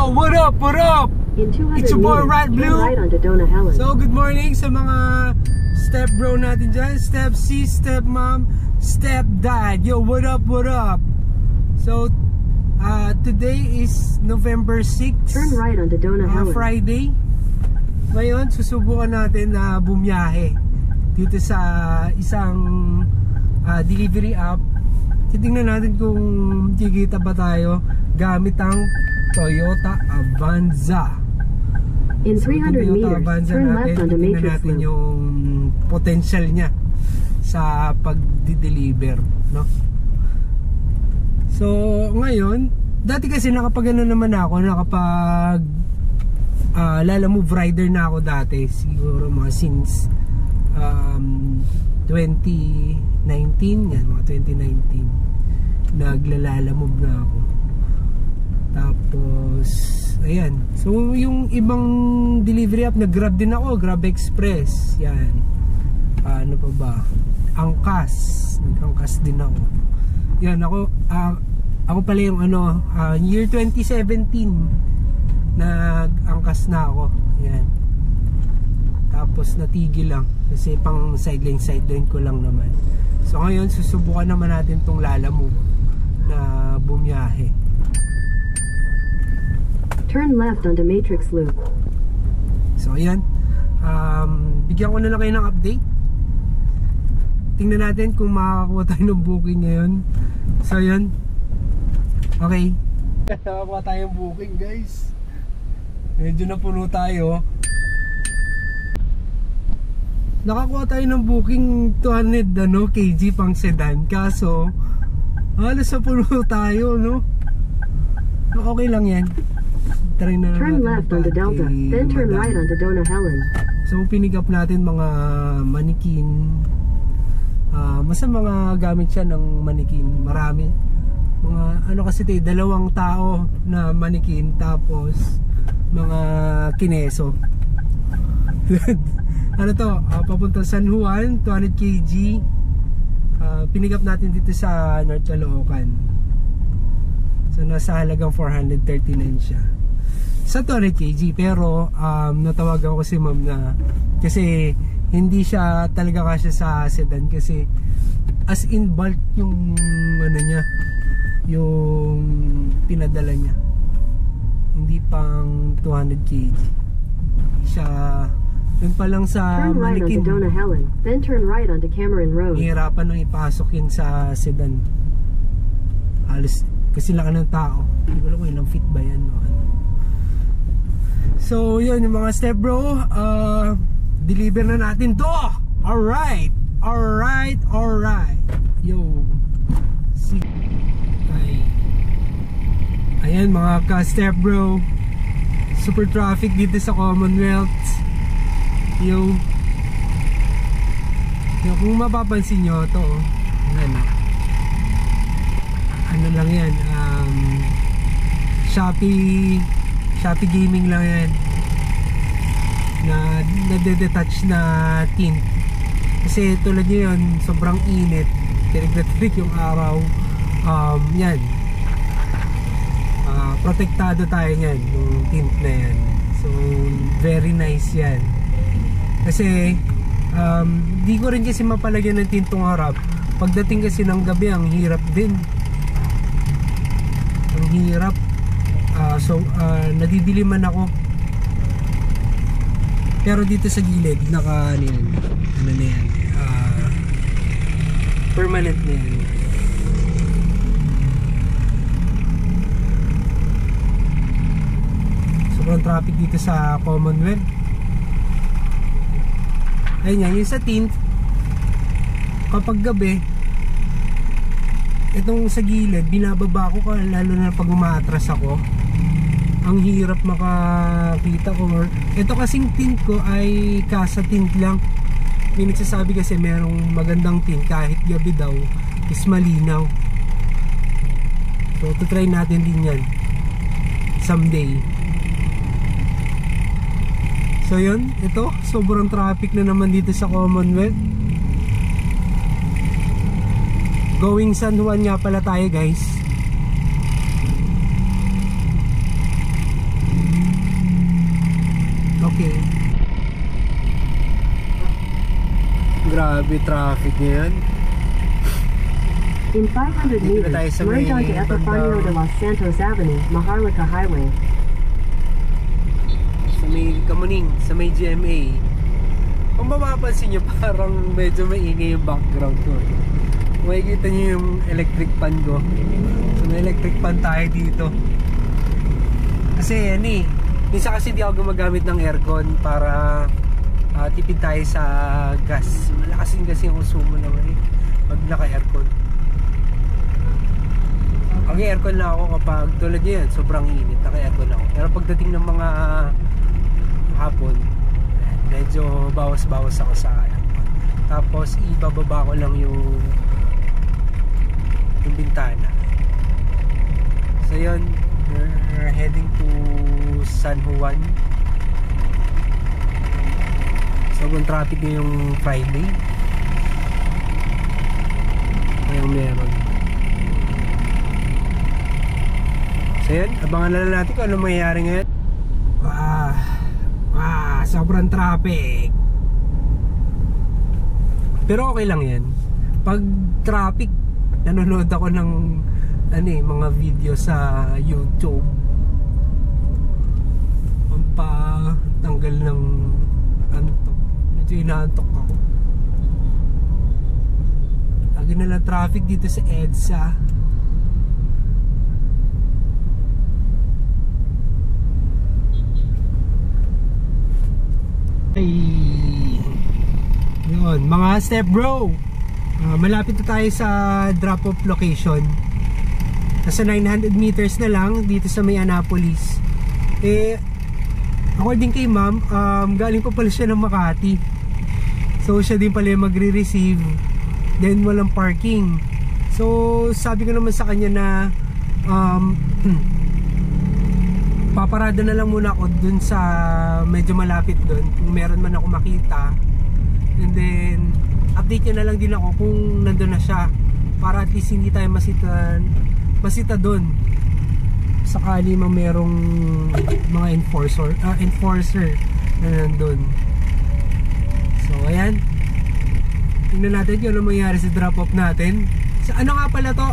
Yo, what up, what up? It's your boy Rat Blue. So good morning sa mga step bro natin dyan. Step C, step mom, step dad. Yo, what up, what up? So today is November 6. Turn right onto Dona Helen. Friday. Ngayon susubukan natin na bumiyahe dito sa isang delivery app. Titingnan natin kung kikita ba tayo gamit ang Toyota Avanza. In 300 meters, turn left onto Matrix natin yung potential niya sa pag-deliver, no? So, ngayon, dati kasi nakapag-ano naman ako, Lalamove rider na ako dati, siguro mga since 2019, yan, mga 2019 Lalamove na ako. Tapos ayan, so yung ibang delivery app, nag-Grab din ako, Grab Express, yan. Ano pa ba, Angkas, nag-Angkas din ako. Yan, ako pala yung year 2017 nag-Angkas na ako, yan. Tapos natigil lang kasi pang sideline ko lang naman. So ngayon susubukan naman natin tong Lalamove na bumiyahe. Turn left onto Matrix Loop. So ayan, bigyan ko na lang kayo ng update. Tingnan natin kung makakakuha tayo ng booking ngayon. So ayan, okay, nakakuha tayo ng booking, guys. Medyo napuno tayo. Nakakuha tayo ng booking 200 kg pang sedan. Kaso halos sa puno tayo, no? Okay lang yan. Turn left onto Delta, then turn right onto Dona Helen. So pinick up natin mga manikin. Basta mga gamit siya ng manikin. Marami. Mga kasi dalawang tao na manikin, tapos mga kineso. Papunta San Juan, 200 kg. Pinick up natin dito sa North Caloocan. So nasa halagang 439 siya sa 200 kg. Pero natawagan ko si ma'am na kasi hindi siya talaga kasya sa sedan, kasi as in bulk yung niya, yung pinadala niya, hindi pang 200 kg. Hindi siya yun pa lang sa turn right onto Dona Helen, then turn right onto Cameron Road. Hihirapan nang ipasok yun sa sedan. Halos kasi laki ng tao. Hindi ko alam kung ilang feet ba yan, no? So yun yung mga step bro, deliver na natin to. Alright. Yo, ayan mga ka-step bro, super traffic dito sa Commonwealth. Yo, kung mapapansin nyo to, ano lang yan, Shopee gaming lang yan, na nade-detach na tint. Kasi tulad nyo yun, sobrang init, tirig yung araw. Yan, protektado tayo yan, yung tint na yan. So very nice yan. Kasi di ko rin kasi mapalagyan ng tintong harap. Pagdating kasi ng gabi, ang hirap din. Ang hirap. Nadidiliman ako. Pero dito sa gilid, naka ano na yan, permanent na yan. Sobrang traffic dito sa Commonwealth. Ayun yan, yung sa tint, kapag gabi, itong sa gilid, binababa ko, lalo na pag umaatras ako. Ang hirap makakita ko. Ito kasing tint ko ay Casa tint lang. May nagsasabi kasi merong magandang tint kahit gabi daw is malinaw. So try natin din yan someday. So yun, ito, sobrang traffic na naman dito sa Commonwealth. Going San Juan nga pala tayo, guys. Grabe traffic ngayon. In 500 meters, merge onto Epifanio de Los Santos Avenue, Maharlika Highway. Sa may Kamuning, sa may GMA. Kung mapapansin nyo, parang medyo maingay yung background ko. Makikita nyo yung electric fan ko. So may electric fan tayo dito. Kasi yan eh, minsan kasi di ako gumagamit ng aircon para tipid tayo sa gas. Malakas din kasi yung consumo naman eh pag naka-aircon. Mag-aircon lang ako kapag tulad nyo yan, sobrang init, naka-aircon ako. Pero pagdating ng mga hapon, medyo bawas-bawas ako sa aircon. Tapos ibababa ko lang yung bintana. So yun, we're heading to San Juan. Sobrang traffic ngayong Friday. Ngayong meron. So yun, abangan na lang natin kung ano mangyayari ngayon. Sobrang traffic. Pero okay lang yan. Pag traffic, nanonood ako ng mga video sa YouTube. Pampatanggal ng antok. Medyo inaantok ako. Lagi na lang traffic dito sa EDSA. Ay, yun, mga step bro, malapit na tayo sa drop off location. Nasa 900 meters na lang dito sa may Annapolis. According kay ma'am, galing pa pala siya ng Makati. So siya din pala yung magre-receive. Then walang parking. So sabi ko naman sa kanya na paparada na lang muna ako dun sa medyo malapit dun kung meron man ako makita, and then update niya na lang din ako kung nandun na siya para at least hindi tayo masita dun sakali mang merong mga enforcer na nandun. So ayan, tingnan natin kung ano mangyari sa drop off natin. So ano nga pala to,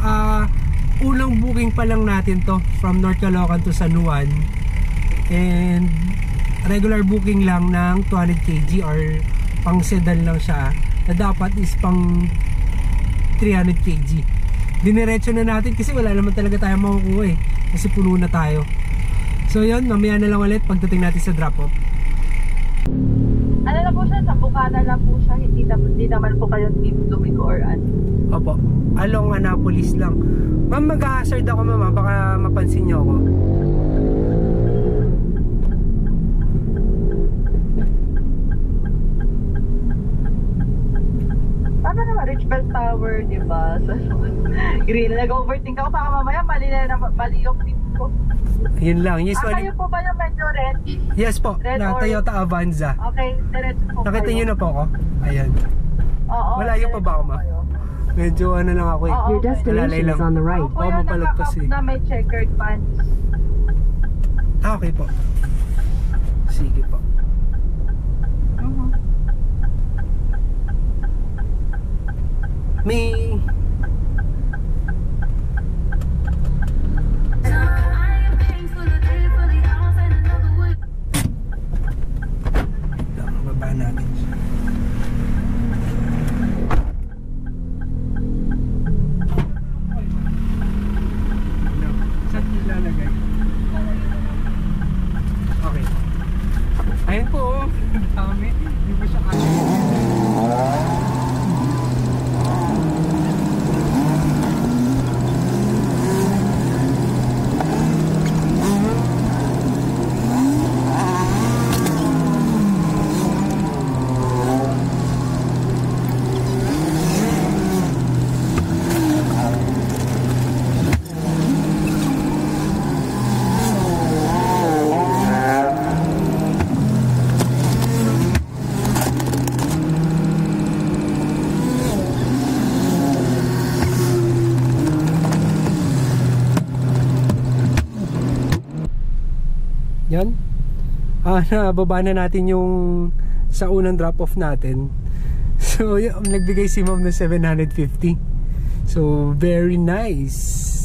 unang booking pa lang natin to from North Caloocan to San Juan, and regular booking lang ng 200 kg or pang sedan lang siya, na dapat is pang 300 kg. Diniretso na natin kasi wala naman talaga tayo makukuha eh, kasi puno na tayo. So yun, mamaya na lang ulit pagdating natin sa drop off. Ano na po siya, sa Bukana lang po siya, hindi naman po kayo Team Domingo or ano? Opo, along Annapolis lang. Ma'am, mag-hazard ako ma'am, baka mapansin niyo ako. Tama naman, Richbell Tower, di ba? So, green, nag-overthink ako, baka mamaya mali yung tip ko. Yun lang, usually. Kayo po ba yung medyo red? Yes po, na Toyota Avanza. Okay, diretso po. Nakita niyo na po ako? Ayan. Oo. Malayo pa ba ako ma'am? Medyo ano lang ako eh. Your destination is on the right. Ako yung mapalagpas eh. na may checkered pants. Okay po. Sige po. May baba natin siya. Saan ilalagay? Okay. Ayun po, dami. Hindi mo siya kaya. Yan. Nababa na natin yung sa unang drop off natin. So So nagbigay si ma'am ng 750. So very nice.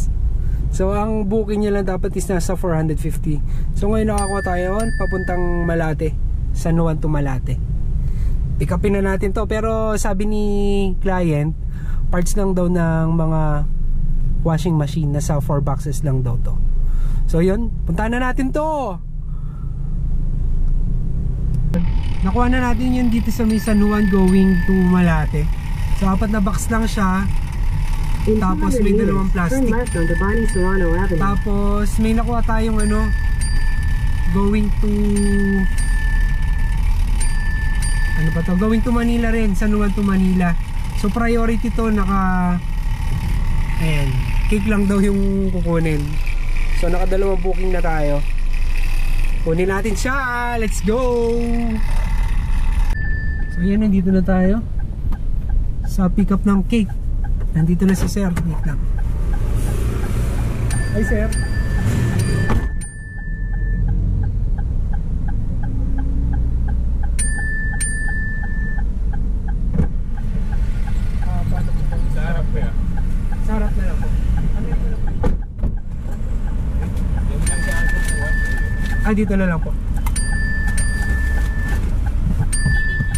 So ang booking niya lang dapat is nasa 450. So ngayon nakakuha tayo papuntang Malate, San Juan to Malate. Pick upin na natin to, pero sabi ni client parts lang daw ng mga washing machine, nasa 4 boxes lang daw to. So yun, puntahan na natin to. Nakuha na natin yun dito sa may San Juan going to Malate. So 4 na box lang siya. Tapos may 2 plastic. Tapos may nakuha tayong ano, going to ano ba to? Going to Manila rin, San Juan to Manila. So priority to, naka ayan, cake lang daw yung kukunin. So nakadalawang booking na tayo. Kunin natin siya. Let's go. So ayan, nandito na tayo sa pick up ng cake. Nandito na si sir. Wait lang. Hi sir. Sa harap ko yan. Sa harap na lang po. Ano yung na po? Yung lang sa ato po. Dito na lang po.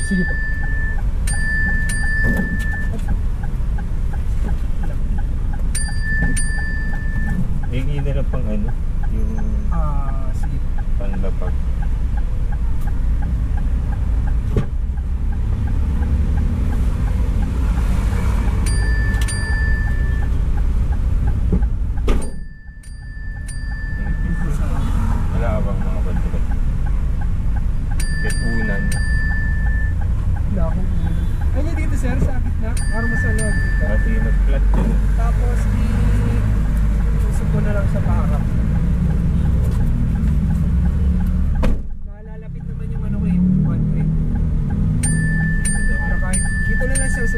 Sige po. Hingi na lang pang ano, yung Sige po. panlapag. Wala ka bang mga bantuan? Ketunan. Wala akong ayun dito sir, sa gitna. Para masalog dito. Kasi nag-flat yun. Tapos isusog ko na lang sa paharap. Nalalapit naman yung ano ko yung one way. Para kahit dito na lang sir sa...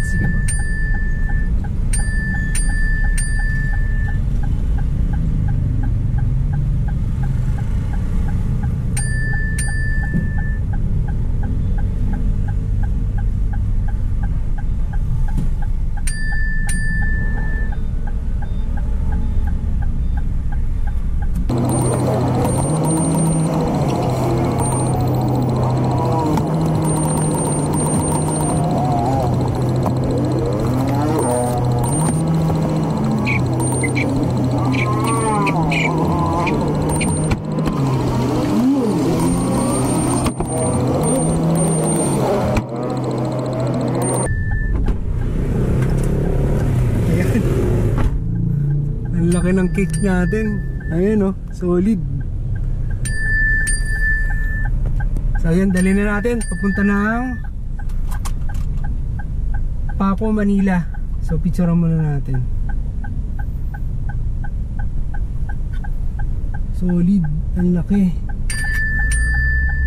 Sige po. Ang laki ng cake natin. Ayan, oh, solid. So ayan, dali na natin papunta ng Paco, Manila. So picturean muna natin. Solid. Ang laki.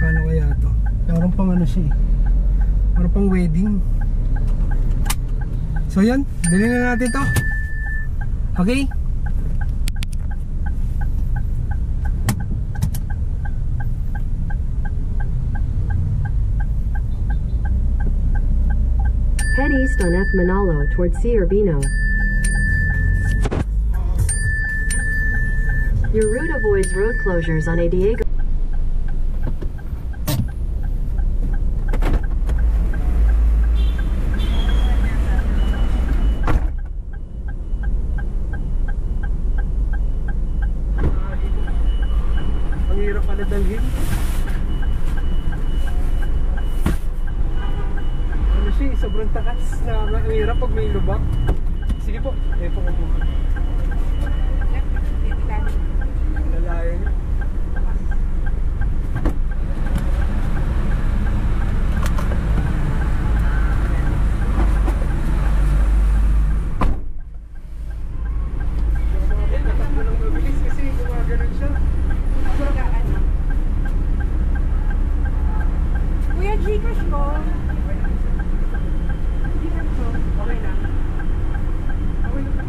Paano kaya to? Parang pang ano siya eh. Parang pang wedding. So yan, dali na natin to. Okay? Head east on F. Manalo towards C. Urbino. Your route avoids road closures on A. Diego. Ang hirap pala dalhin. Sobrang takas na ang hirap pag may lubak. Sige po, po ko po. Lalayan niya. Natakbo ng mabilis kasi gumaganon siya. Kuya, Gcash ko. Okay na. Okay na.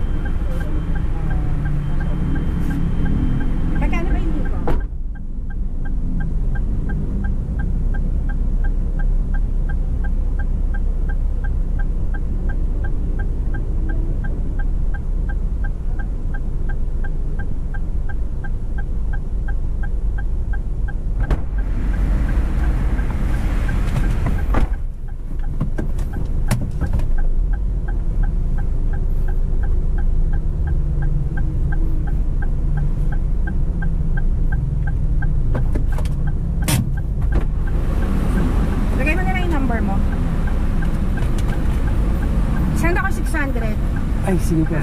Ay, sige po.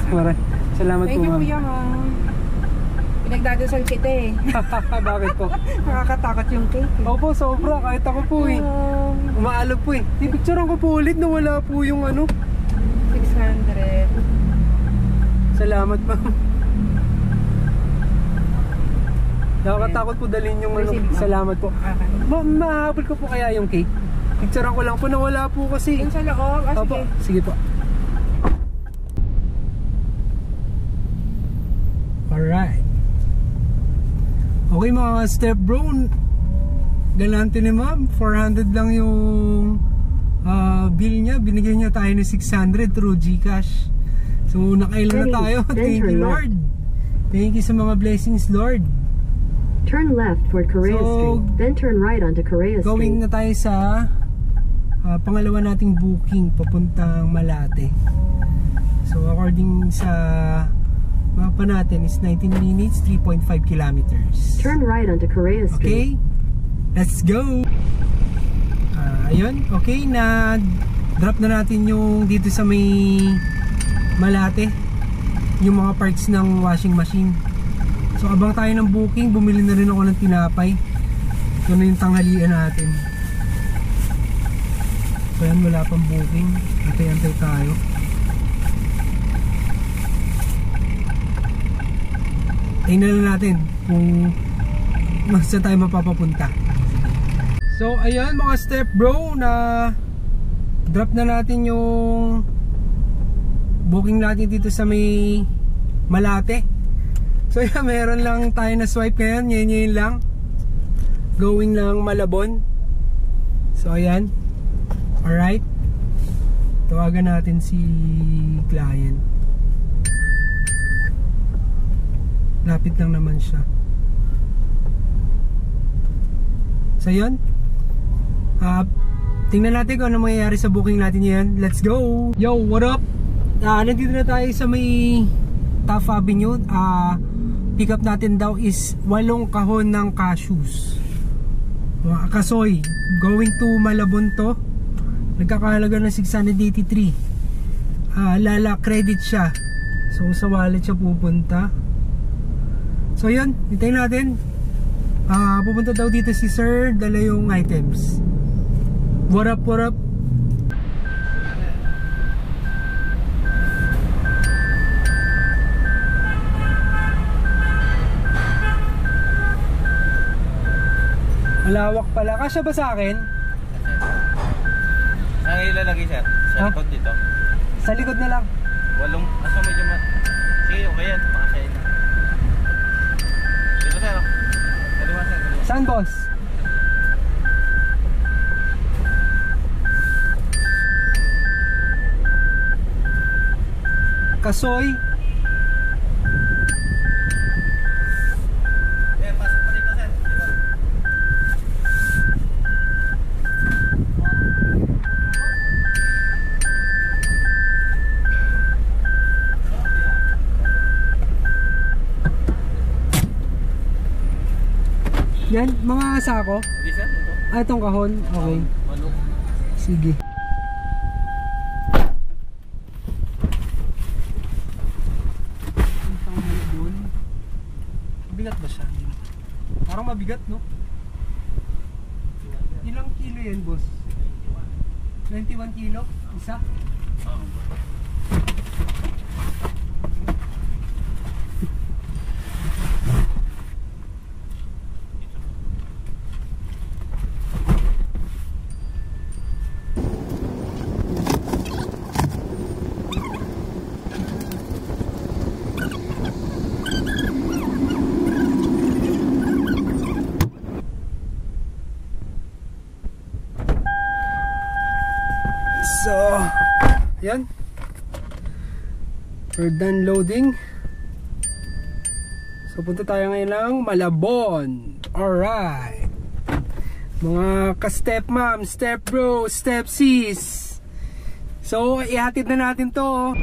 Salamat Thank po, you, ma'am. kuya, ha. Pinagdadasal kita eh. Bakit po? Nakakatakot yung cake eh. Opo, sobra. Kahit ako po eh. Umaalog po eh. Picturean ko po ulit na wala po yung ano. 600. Salamat, ma'am. Nakakatakot po dalhin yung ano. Salamat po. Mahabol ko po kaya yung cake. Picturean ko lang po na wala po kasi. Yung sa loob? Ah, Opo, sige sige. po. Alright. Okay mga step bro, galante ni ma'am, 400 lang yung bill niya. Binigyan niya tayo ng 600 through GCash. So nakailan na tayo. Thank you Lord. Thank you sa mga blessings Lord. Turn left for Correa So, Street, then turn right onto Correa Going Street. na tayo sa pangalawa nating booking papuntang Malate. So according sa mapa natin is 19 minutes, 3.5 kilometers. Turn right onto Correa Okay, Street. let's go. Ayun, okay, na drop na natin yung dito sa may Malate, yung mga parts ng washing machine. So abang tayo ng booking, bumili na rin ako ng tinapay. Ito na yung tanghalian natin. So yan, wala pang booking. Antay-antay tayo. Tingnan na natin kung saan tayo mapapapunta. So ayun mga step bro, na drop na natin yung booking natin dito sa may Malate. So yeah, meron lang tayo na swipe ngayon, ngayon lang. Going lang Malabon. So ayan. Alright. Tawagan natin si client. Lapit lang naman siya. So yun, tingnan natin kung ano mangyayari sa booking natin yan. Let's go! Yo, what up? Nandito na tayo sa may Taft Avenue. Pick up natin daw is 8 kahon ng cashews, kasoy. Going to Malabon to. Nagkakahalaga ng 683. Lala credit siya. So sa wallet siya pupunta. So yun, hintayin natin. Pupunta daw dito si sir, dala yung items. What up, what up? Malawak pala. Kasya ba sa akin? Ang ilalagay sir, sa likod dito. Sa likod na lang. 8, asa medyo sige, okay yan, pakasyahin na. Dito sir, kaliwa sir, kaliwa. Saan boss? Kasoy. Pasok po dito sir. Yan, mga sako. Hindi sir, ito. Itong kahon. Okay. Manok. Sige. Mabigat ba siya? Parang mabigat, no? Ilang kilo yan, boss? 21 kilo? Isa? So, yan. We're done loading. So, punta tayo ngayon ng Malabon. Alright. Mga ka-step mom, step bro, step sis. So, ihatid na natin to.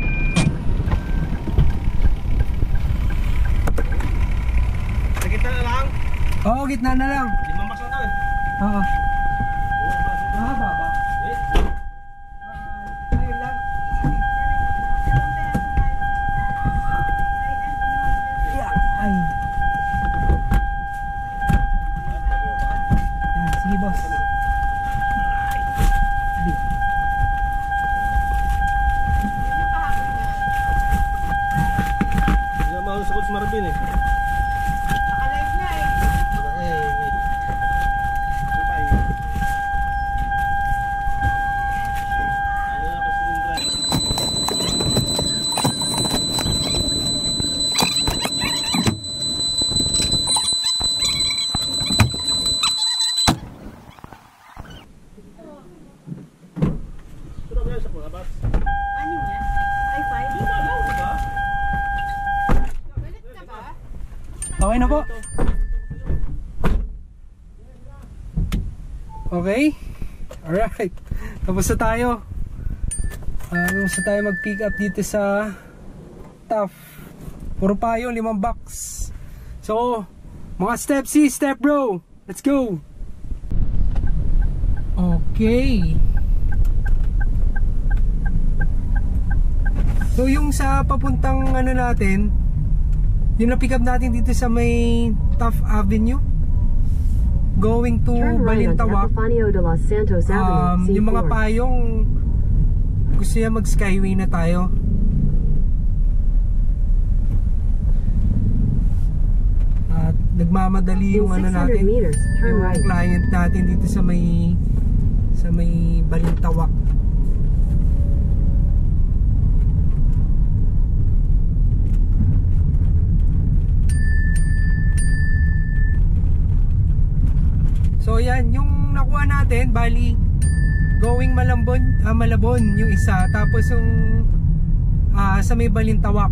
Sa gitna na lang. Oo, gitna na lang. 5 mas na to eh. Oo. Mahaba ba? Eh, Ayun lang. Alvin eh. Naka-live na eh. Ano niya? Ay, 5? Galit ka ba? Okay na po. Okay. Alright. Tapos na tayo. Tapos na tayo mag-pick up dito sa Tough. Puro payo, 5 box. So, mga step C, step bro. Let's go. Okay. So yung sa papuntang ano natin, yung na-pick up natin dito sa may Tough Avenue going to Balintawak, yung mga payong gusto niya mag skyway na tayo. At nagmamadali yung ano natin, yung client natin dito sa may Balintawak. So yan, yung nakuha natin, bali going Malabon yung isa, tapos yung sa may Balintawak.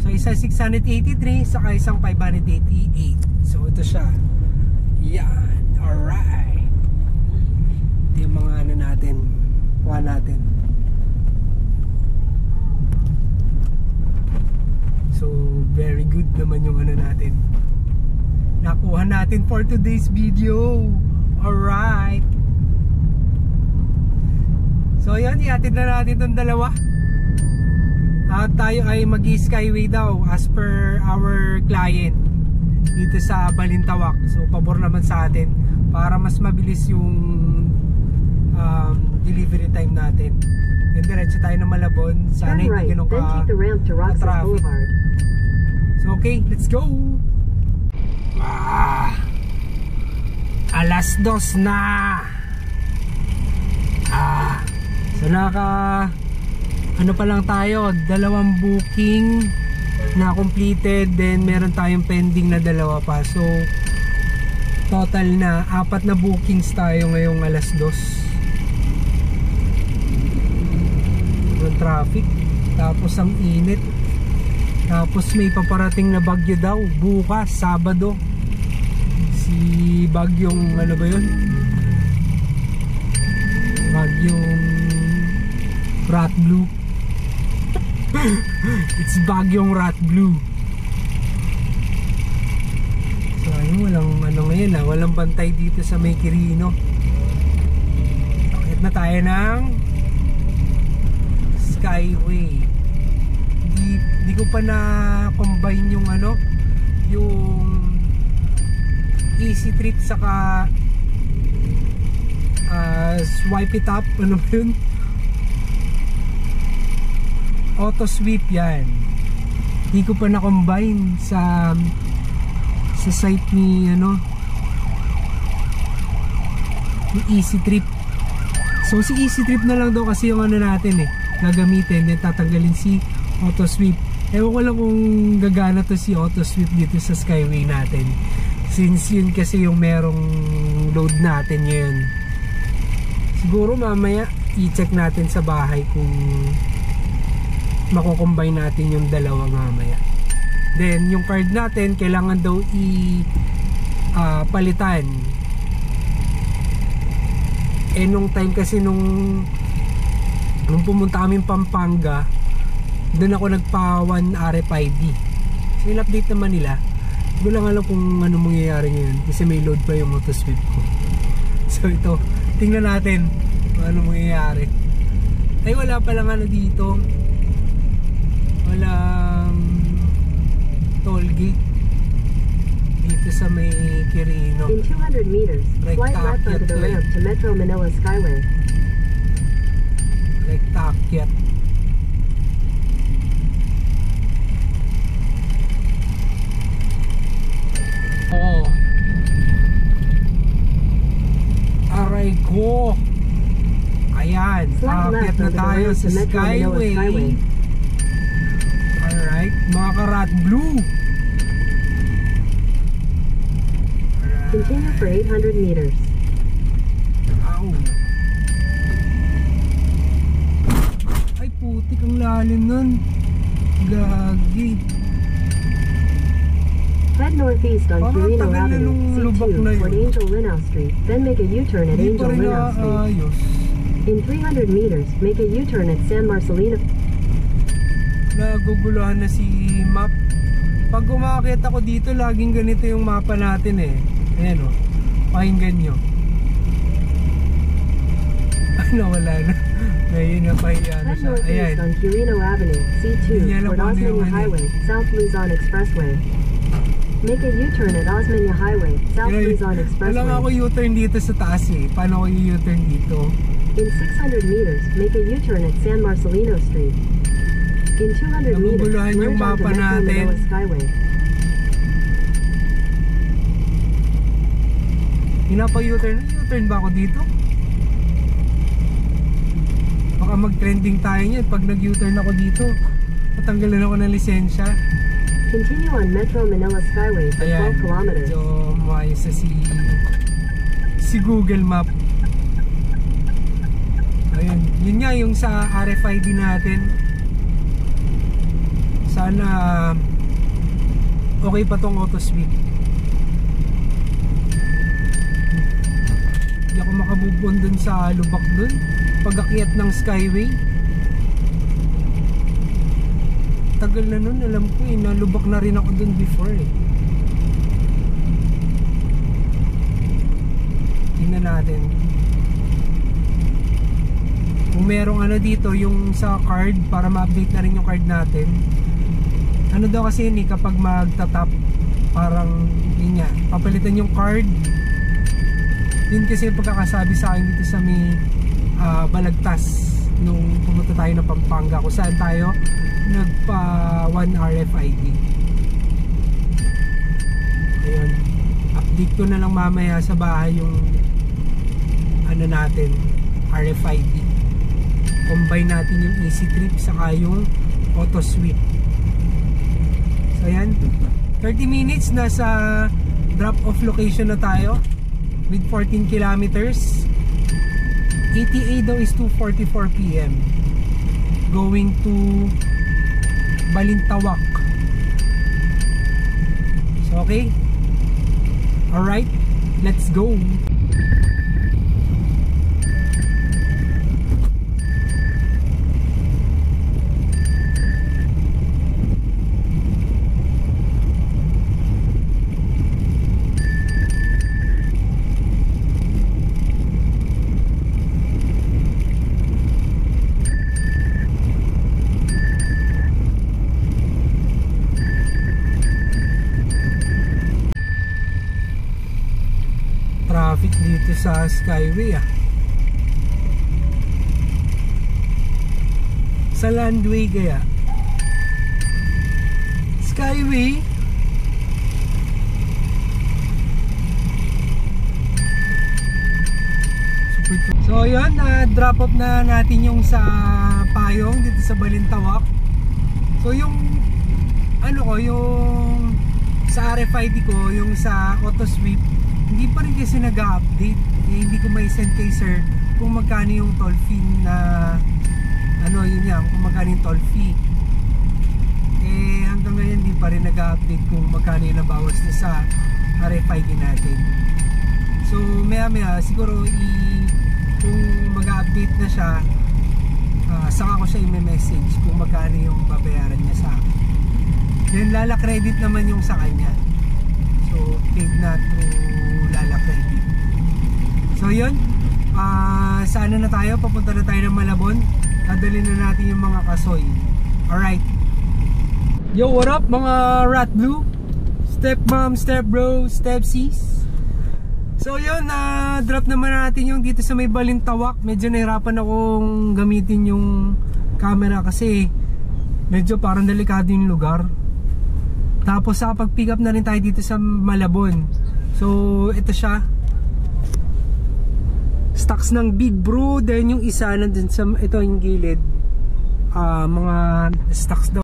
So isa 683, saka isang 588. So ito siya. Yan, alright. Ito yung mga ano natin, kuha natin. So very good naman yung ano natin nakuha natin for today's video. Alright. So yun, ihatid na natin itong dalawa. At tayo ay mag-skyway daw as per our client dito sa Balintawak. So pabor naman sa atin para mas mabilis yung delivery time natin. And diretso tayo ng Malabon. Sana hindi ganun ka-traffic. So okay, let's go. Alas 2 na. So ano pa lang tayo, 2 booking na completed, then meron tayong pending na 2 pa. So total na 4 na bookings tayo ngayong alas 2. Yung traffic, tapos ang init, tapos may paparating na bagyo daw bukas, Sabado. Si bagyong ano ba yun? Bagyong Rat Blue. It's bagyong Rat Blue. So ayun, walang ano ngayon walang bantay dito sa may Quirino. Akit na tayo ng Skyway. Di ko pa na combine yung ano, yung Easy Trip saka Swipe It Up, ano ba yun? Auto Sweep yan. Di ko pa na combine sa site ni ano, yung Easy Trip. So si Easy Trip na lang daw kasi yung ano natin gagamitin, then tatanggalin si Auto Sweep. Ewan ko lang kung gagana to si Auto Sweep dito sa Skyway natin, since yun kasi yung merong load natin ngayon. Siguro mamaya i-check natin sa bahay kung mako-combine natin yung dalawa mamaya. Then yung card natin kailangan daw palitan. Nung time kasi nung pumunta kami Pampanga, doon ako nagpa 1 RFID. So in-update naman nila. Hindi ko lang alam kung ano mangyayari ngayon kasi may load pa yung Auto Sweep ko. So ito, tingnan natin kung ano mangyayari. Ay wala palang ano dito, walang toll gate dito sa may Quirino. In 200 meters, flight left onto the ramp to Metro Manila Skyway. Rektakyat. left na onto the tayo road sa to Metro Manila Skyway. Skyway. Alright, mga ka-Rat Blue. Alright. Continue for 800 meters. Ow. Ay putik, ang lalim nun. Gagi. Head northeast on Parang Quirino tagal na Avenue, nung lubak na C2 yun. toward Angel Linao Street, then make a U-turn at Hindi pa Angel rin Linao Street. naayos. In 300 meters, make a U-turn at San Marcelino. Naguguluhan na si map. Pag umakit ako dito, laging ganito yung mapa natin eh. Ayan o, pakinggan nyo. Nawala na. Ngayon na pahiya na Head siya. northeast Ayan. on Quirino Avenue, C2 Yan lang toward po ano yung Osmeña ano. Highway, South Luzon Expressway. Make a U-turn at Osmeña Highway, South Luzon Wala Expressway. nga ako U-turn dito sa taas eh. Paano ako U-turn dito? In 600 meters, make a U-turn at San Marcelino Street. In 200 meters, Naguguluhan yung merge onto mapa Metro natin. Manila Skyway. U-turn ba ako dito? Baka mag-trending tayo niyan pag nag-U-turn ako dito. Matanggalan ako ng lisensya. Continue on Metro Manila Skyway for 12 kilometers. So maayos na si Google Map. Ayun, yun nga yung sa RFID natin. Sana okay pa tong auto sweep. Hindi ako makabubon dun sa lubak dun pag-akyat ng Skyway. Tagal na nun, alam ko eh, nalubak na rin ako dun before eh. Tingnan natin kung merong ano dito yung sa card para ma-update na rin yung card natin. Ano daw kasi yun eh, kapag magta-tap parang yun nga, papalitan yung card. Yun kasi yung pagkakasabi sa akin dito sa may Balagtas nung pumunta tayo ng Pampanga kung saan tayo nagpa 1 RFID. Ayun, update ko na lang mamaya sa bahay yung ano natin, RFID. Combine natin yung easy trip saka yung auto sweep. So ayan, 30 minutes nasa drop off location na tayo with 14 kilometers. ETA daw is 2:44 PM going to Balintawak. So okay, alright, let's go. Traffic dito sa Skyway sa Landway kaya Skyway so yun, drop off na natin yung sa Payong dito sa Balintawak. So yung ano ko, yung sa RFID ko, yung sa auto sweep hindi pa rin kasi nag-update hindi ko may send kay sir kung magkano yung toll fee na ano yun yan, kung magkano yung toll fee hanggang ngayon hindi pa rin nag-update kung magkano yung nabawas na sa RFID natin. So maya maya siguro kung mag-update na siya saka ko siya i-message kung magkano yung babayaran niya sa akin. Then Lala credit naman yung sa kanya, so paid na through Lala credit. So yun, sana na tayo, papunta na tayo ng Malabon. Dadalhin na natin yung mga kasoy. Alright, yo, what up mga Rat Blue, step mom, step bro, step sis. So yun, drop naman natin yung dito sa may Balintawak. Medyo nahirapan akong gamitin yung camera kasi medyo parang delikado yung lugar. Tapos sa pag pick up na rin tayo dito sa Malabon. So ito siya, stocks ng Big Brew. Then yung isa nandun sa ito yung gilid, mga stocks daw